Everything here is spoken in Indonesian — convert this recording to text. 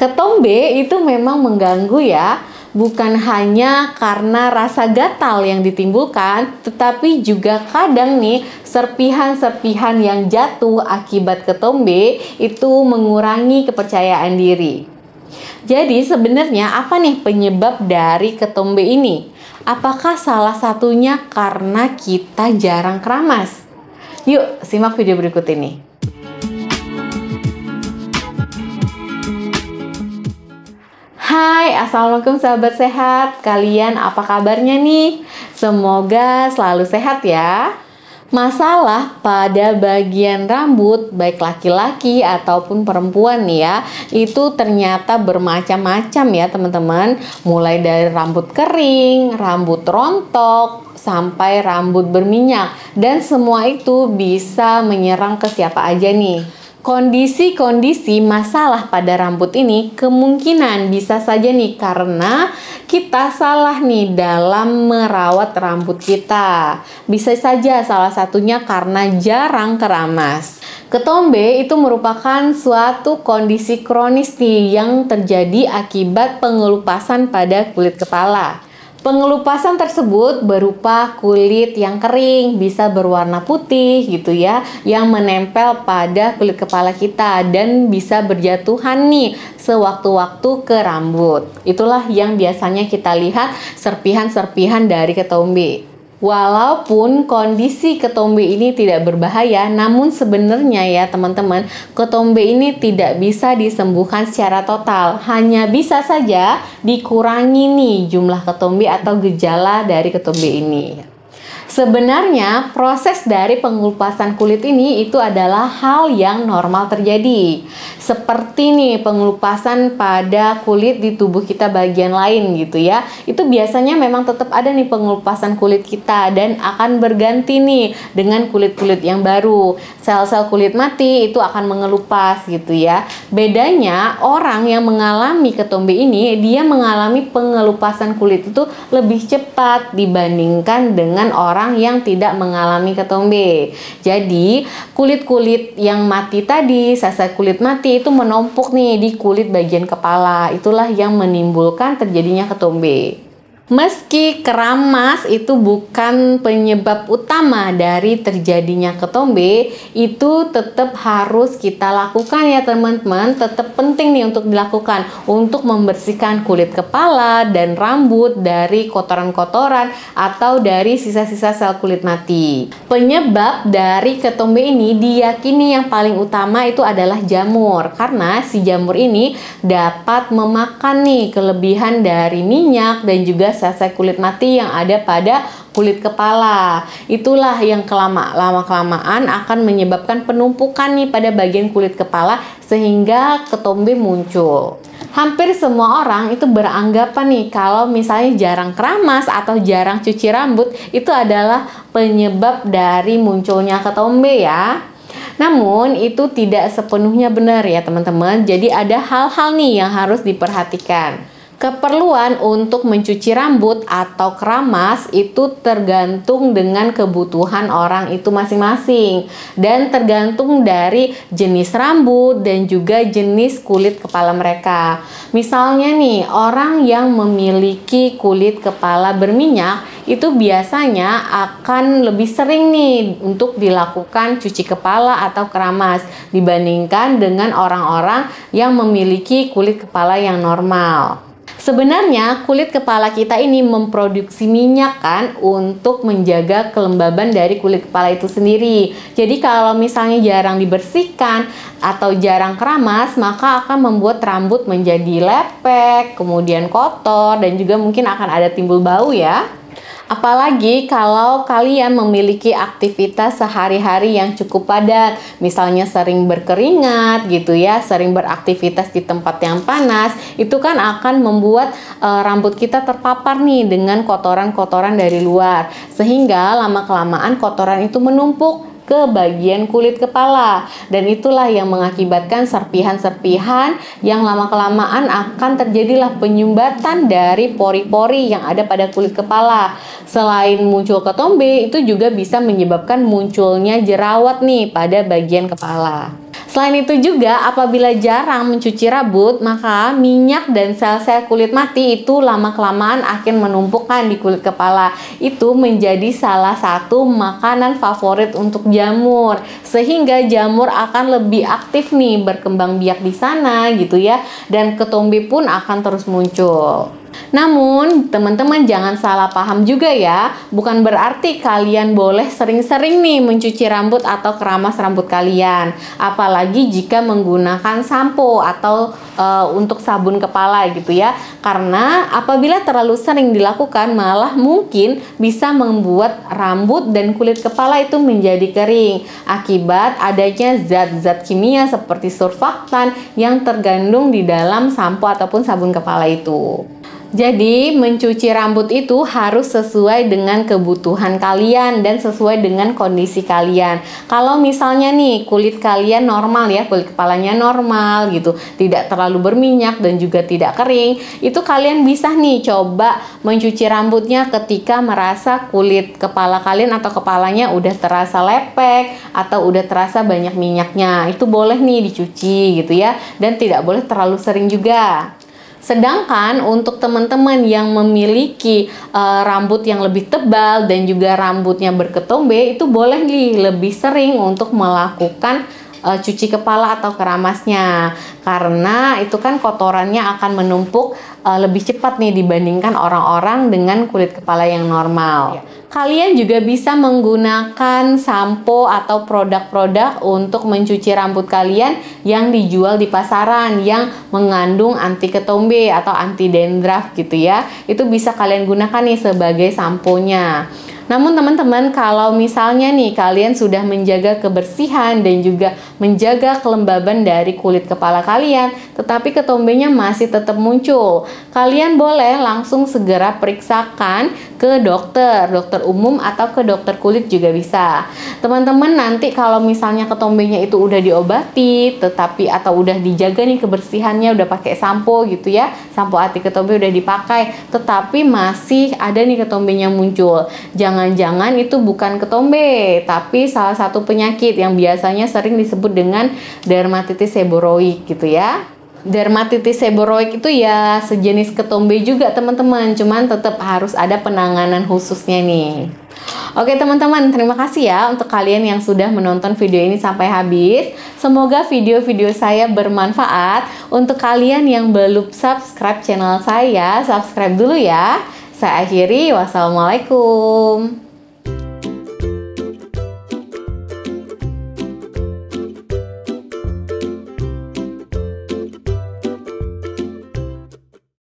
Ketombe itu memang mengganggu ya, bukan hanya karena rasa gatal yang ditimbulkan, tetapi juga kadang nih serpihan-serpihan yang jatuh akibat ketombe itu mengurangi kepercayaan diri. Jadi sebenarnya apa nih penyebab dari ketombe ini? Apakah salah satunya karena kita jarang keramas? Yuk simak video berikut ini. Hai, assalamualaikum sahabat sehat. Kalian apa kabarnya nih? Semoga selalu sehat ya. Masalah pada bagian rambut, baik laki-laki ataupun perempuan nih ya, itu ternyata bermacam-macam ya teman-teman. Mulai dari rambut kering, rambut rontok, sampai rambut berminyak. Dan semua itu bisa menyerang ke siapa aja nih. Kondisi-kondisi masalah pada rambut ini kemungkinan bisa saja nih karena kita salah nih dalam merawat rambut kita. Bisa saja salah satunya karena jarang keramas. Ketombe itu merupakan suatu kondisi kronis nih yang terjadi akibat pengelupasan pada kulit kepala. Pengelupasan tersebut berupa kulit yang kering, bisa berwarna putih gitu ya, yang menempel pada kulit kepala kita dan bisa berjatuhan nih sewaktu-waktu ke rambut. Itulah yang biasanya kita lihat serpihan-serpihan dari ketombe. Walaupun kondisi ketombe ini tidak berbahaya, namun sebenarnya ya teman-teman, ketombe ini tidak bisa disembuhkan secara total. Hanya bisa saja dikurangi nih jumlah ketombe atau gejala dari ketombe ini. Sebenarnya proses dari pengelupasan kulit ini itu adalah hal yang normal terjadi. Seperti nih pengelupasan pada kulit di tubuh kita bagian lain gitu ya. Itu biasanya memang tetap ada nih pengelupasan kulit kita dan akan berganti nih dengan kulit-kulit yang baru. Sel-sel kulit mati itu akan mengelupas gitu ya. Bedanya orang yang mengalami ketombe ini dia mengalami pengelupasan kulit itu lebih cepat dibandingkan dengan orang yang tidak mengalami ketombe. Jadi kulit-kulit yang mati tadi, sel kulit mati itu menumpuk nih di kulit bagian kepala. Itulah yang menimbulkan terjadinya ketombe. Meski keramas itu bukan penyebab utama dari terjadinya ketombe, itu tetap harus kita lakukan ya teman-teman. Tetap penting nih untuk dilakukan untuk membersihkan kulit kepala dan rambut dari kotoran-kotoran atau dari sisa-sisa sel kulit mati. Penyebab dari ketombe ini diyakini yang paling utama itu adalah jamur, karena si jamur ini dapat memakan nih kelebihan dari minyak dan juga sel-sel kulit mati yang ada pada kulit kepala. Itulah yang lama-kelamaan akan menyebabkan penumpukan nih pada bagian kulit kepala sehingga ketombe muncul. Hampir semua orang itu beranggapan nih kalau misalnya jarang keramas atau jarang cuci rambut itu adalah penyebab dari munculnya ketombe ya. Namun itu tidak sepenuhnya benar ya teman-teman. Jadi ada hal-hal nih yang harus diperhatikan. Keperluan untuk mencuci rambut atau keramas itu tergantung dengan kebutuhan orang itu masing-masing dan tergantung dari jenis rambut dan juga jenis kulit kepala mereka. Misalnya nih, orang yang memiliki kulit kepala berminyak itu biasanya akan lebih sering nih untuk dilakukan cuci kepala atau keramas dibandingkan dengan orang-orang yang memiliki kulit kepala yang normal. Sebenarnya kulit kepala kita ini memproduksi minyak kan untuk menjaga kelembaban dari kulit kepala itu sendiri. Jadi kalau misalnya jarang dibersihkan atau jarang keramas, maka akan membuat rambut menjadi lepek, kemudian kotor, dan juga mungkin akan ada timbul bau ya. Apalagi kalau kalian memiliki aktivitas sehari-hari yang cukup padat, misalnya sering berkeringat gitu ya, sering beraktivitas di tempat yang panas, itu kan akan membuat rambut kita terpapar nih dengan kotoran-kotoran dari luar, sehingga lama-kelamaan kotoran itu menumpuk ke bagian kulit kepala, dan itulah yang mengakibatkan serpihan-serpihan yang lama-kelamaan akan terjadilah penyumbatan dari pori-pori yang ada pada kulit kepala. Selain muncul ketombe, itu juga bisa menyebabkan munculnya jerawat nih pada bagian kepala. Selain itu juga, apabila jarang mencuci rambut, maka minyak dan sel-sel kulit mati itu lama-kelamaan akan menumpukan di kulit kepala. Itu menjadi salah satu makanan favorit untuk jamur, sehingga jamur akan lebih aktif nih berkembang biak di sana gitu ya, dan ketombe pun akan terus muncul. Namun, teman-teman jangan salah paham juga ya. Bukan berarti kalian boleh sering-sering nih mencuci rambut atau keramas rambut kalian. Apalagi jika menggunakan sampo atau untuk sabun kepala gitu ya. Karena apabila terlalu sering dilakukan malah mungkin bisa membuat rambut dan kulit kepala itu menjadi kering akibat adanya zat-zat kimia seperti surfaktan yang terkandung di dalam sampo ataupun sabun kepala itu. Jadi, mencuci rambut itu harus sesuai dengan kebutuhan kalian dan sesuai dengan kondisi kalian. Kalau misalnya nih, kulit kalian normal ya, kulit kepalanya normal gitu, tidak terlalu berminyak dan juga tidak kering, itu kalian bisa nih coba mencuci rambutnya ketika merasa kulit kepala kalian atau kepalanya udah terasa lepek atau udah terasa banyak minyaknya. Itu boleh nih dicuci gitu ya, dan tidak boleh terlalu sering juga. Sedangkan untuk teman-teman yang memiliki rambut yang lebih tebal dan juga rambutnya berketombe, itu boleh nih lebih sering untuk melakukan cuci kepala atau keramasnya, karena itu kan kotorannya akan menumpuk lebih cepat nih dibandingkan orang-orang dengan kulit kepala yang normal. Kalian juga bisa menggunakan sampo atau produk-produk untuk mencuci rambut kalian yang dijual di pasaran yang mengandung anti ketombe atau anti dandruff gitu ya. Itu bisa kalian gunakan nih sebagai samponya. Namun teman-teman, kalau misalnya nih kalian sudah menjaga kebersihan dan juga menjaga kelembaban dari kulit kepala kalian, tetapi ketombenya masih tetap muncul, kalian boleh langsung segera periksakan ke dokter umum atau ke dokter kulit juga bisa. Teman-teman, nanti kalau misalnya ketombenya itu udah diobati, tetapi atau udah dijaga nih kebersihannya, udah pakai sampo gitu ya, sampo anti ketombe udah dipakai, tetapi masih ada nih ketombenya muncul, jangan-jangan itu bukan ketombe, tapi salah satu penyakit yang biasanya sering disebut dengan dermatitis seboroik gitu ya. Dermatitis seboroik itu ya sejenis ketombe juga teman-teman, cuman tetap harus ada penanganan khususnya nih. Oke teman-teman, terima kasih ya untuk kalian yang sudah menonton video ini sampai habis. Semoga video-video saya bermanfaat. Untuk kalian yang belum subscribe channel saya, subscribe dulu ya. Saya akhiri, wassalamualaikum.